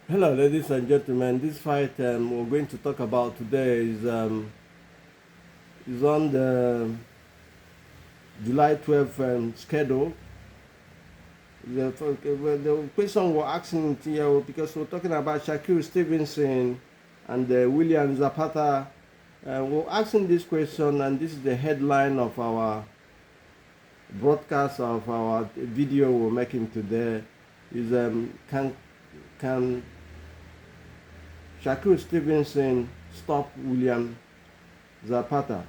Hello, ladies and gentlemen. This fight we're going to talk about today is on the July 12th schedule. The question we're asking here, because we're talking about Shakur Stevenson and William Zapata. We're asking this question, and this is the headline of our broadcast of our video we're making today. Is can Shakur Stevenson stopped William Zapata.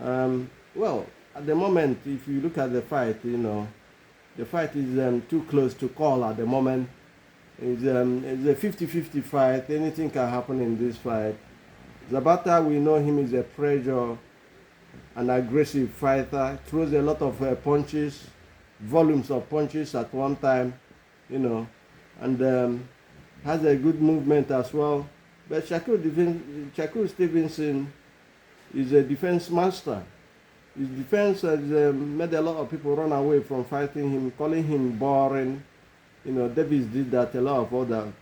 Well, at the moment, if you look at the fight, the fight is too close to call at the moment. It's a 50-50 fight. Anything can happen in this fight. Zapata, we know him as a pressure, an aggressive fighter, throws a lot of punches, volumes of punches at one time, and has a good movement as well. But Shakur Stevenson is a defense master. His defense has made a lot of people run away from fighting him, calling him boring. Davis did that. A lot of other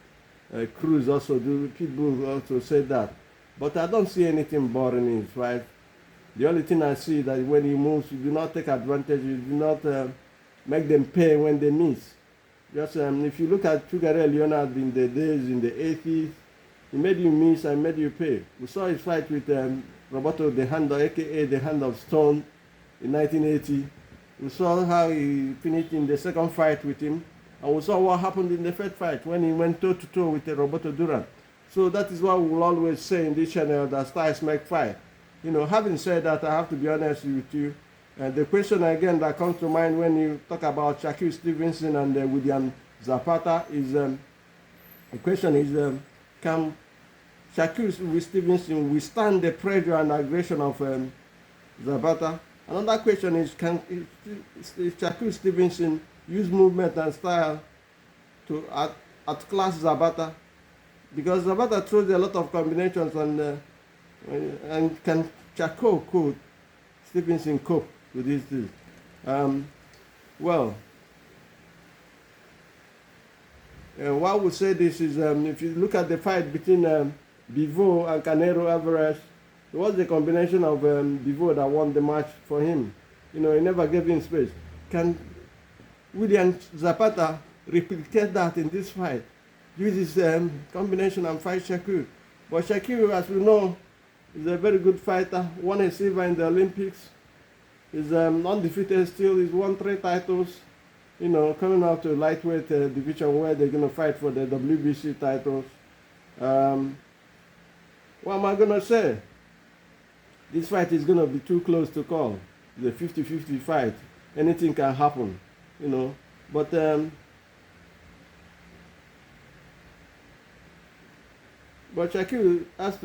Cruz also do. Pitbull also said that. But I don't see anything boring in his fight. The only thing I see is that when he moves, you do not take advantage. You do not make them pay when they miss. Just if you look at Sugar Leonard in the days in the 80s, he made you miss and made you pay. We saw his fight with Roberto the Hand, aka the Hand of Stone, in 1980. We saw how he finished in the second fight with him, and we saw what happened in the third fight when he went toe to toe with Roberto Duran. So that is what we will always say in this channel, that styles make fight. Having said that, I have to be honest with you. The question again that comes to mind when you talk about Shakur Stevenson and William Zapata is the question is can Shakur Stevenson withstand the pressure and aggression of Zapata? Another question is can Shakur Stevenson use movement and style to outclass Zapata? Because Zapata throws a lot of combinations and can Shakur Stevenson cope with these things? Why I would say this is if you look at the fight between Bivol and Canelo Alvarez, it was the combination of Bivol that won the match for him. He never gave him space. Can William Zapata replicate that in this fight? Use his combination and fight Shakur. But Shakur, as we know, is a very good fighter. Won a silver in the Olympics. He's undefeated still. He's won 3 titles. Coming out to lightweight division where they're going to fight for the WBC titles. What am I going to say? This fight is going to be too close to call. It's a 50-50 fight. Anything can happen, But Shakur has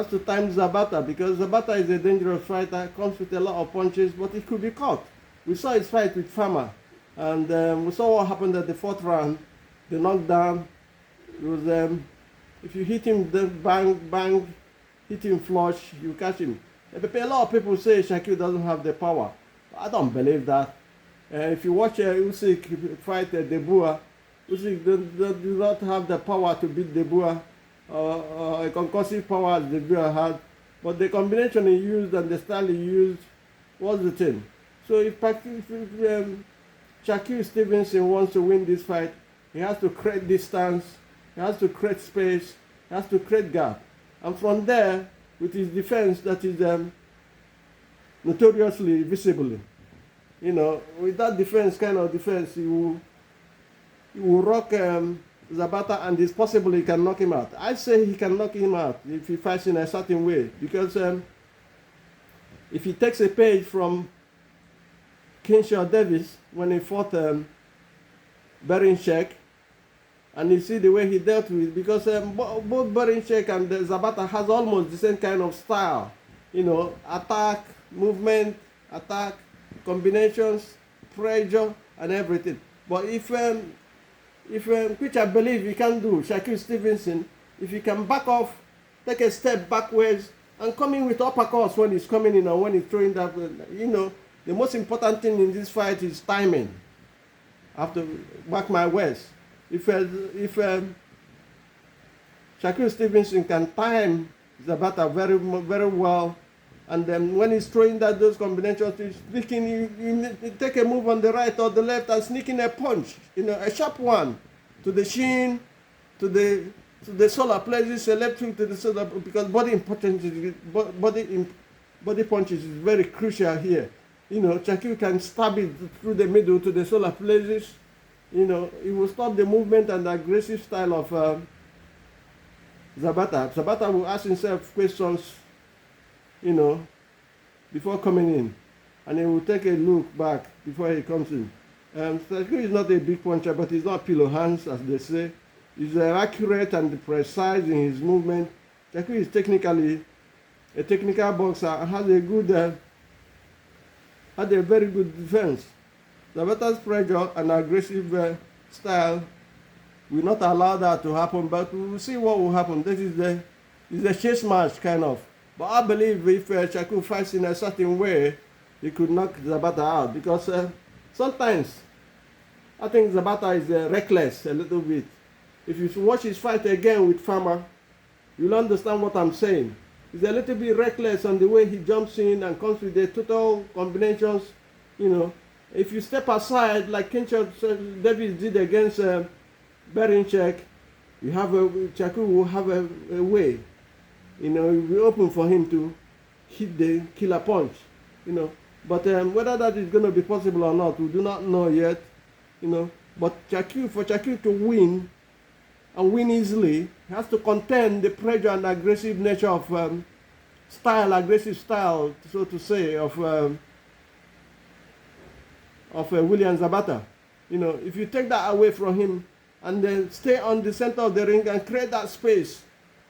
to time Zapata, because Zapata is a dangerous fighter, comes with a lot of punches, but he could be caught. We saw his fight with Farmer, and we saw what happened at the 4th round. The knockdown, it was if you hit him, then bang, hit him flush, you catch him. A lot of people say Shakur doesn't have the power. I don't believe that. If you watch Usyk fight Debua, Usyk do not have the power to beat Debua. A concussive power as Zepeda had, but the combination he used and the style he used was the thing. So if Shakur Stevenson wants to win this fight, he has to create distance, he has to create space, he has to create gap. And from there, with his defense that is notoriously visible, with that kind of defense, he will rock Zapata, and it's possible he can knock him out. I say he can knock him out if he fights in a certain way, because if he takes a page from Kinshaw Davis when he fought Berinchek, and you see the way he dealt with, because both Berinchek and Zapata has almost the same kind of style, attack, movement, attack, combinations, pressure, and everything. But which I believe he can do, Shakur Stevenson, if he can back off, take a step backwards, and come in with uppercuts when he's coming in and when he's throwing that, the most important thing in this fight is timing. I have to mark my words. if Shakur Stevenson can time Zepeda very well, and then when he's throwing those combinations, he's sneaking, you take a move on the right or the left and sneaking a punch, a sharp one to the shin, to the solar plexus, electric to the solar, because body punches is very crucial here. Shakur can stab it through the middle to the solar plexus. It will stop the movement and the aggressive style of Zepeda. Zepeda will ask himself questions, before coming in, and he will take a look back before he comes in. Shakur is not a big puncher, but he's not pillow hands, as they say. He's accurate and precise in his movement. Shakur is technically a technical boxer and has a very good defense. Zepeda's pressure and aggressive style will not allow that to happen, but we will see what will happen. This is a chase match, kind of. But I believe if Shakur fights in a certain way, he could knock Zepeda out, because sometimes I think Zepeda is reckless a little bit. If you watch his fight again with Farmer, you'll understand what I'm saying. He's a little bit reckless on the way he jumps in and comes with the total combinations. If you step aside, like Davis did against Berinchek, Shakur will have a way. It will be open for him to hit the killer punch. But whether that is going to be possible or not, we do not know yet. But for Shakur to win, and win easily, he has to contend the pressure and aggressive nature of aggressive style, so to say, of William Zepeda. If you take that away from him and then stay on the center of the ring and create that space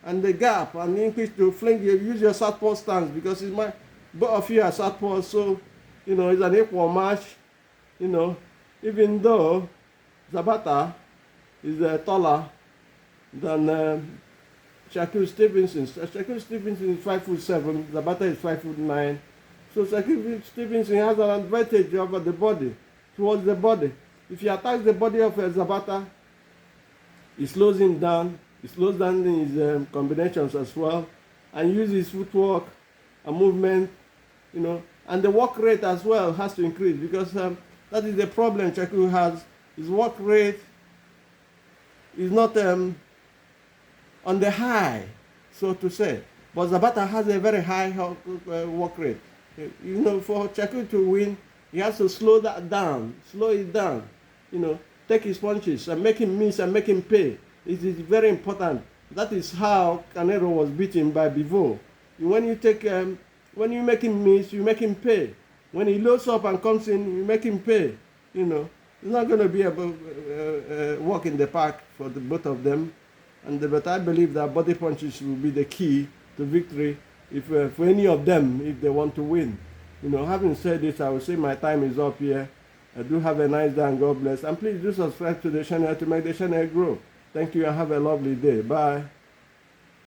and the gap and increase to fling, you use your southpaw stance, because both of you are southpaw, so it's an equal match. Even though Zepeda is taller than Shakur Stevenson. Shakur Stevenson is 5'7", Zepeda is 5'9". So Shakur Stevenson has an advantage over the body, towards the body. If he attacks the body of Zepeda, he slows him down. He slows down his combinations as well, and uses footwork and movement, and the work rate as well has to increase, because that is the problem Shakur has. His work rate is not on the high, so to say. But Zepeda has a very high work rate. For Shakur to win, he has to slow it down, take his punches and make him miss and make him pay. It is very important. That is how Canelo was beaten by Bivol. When you make him miss, you make him pay. When he loads up and comes in, you make him pay. It's not going to be a walk in the park for the both of them. But I believe that body punches will be the key to victory for any of them, if they want to win. Having said this, I will say my time is up here. Do have a nice day and God bless. And please do subscribe to the channel to make the channel grow. Thank you and have a lovely day. Bye.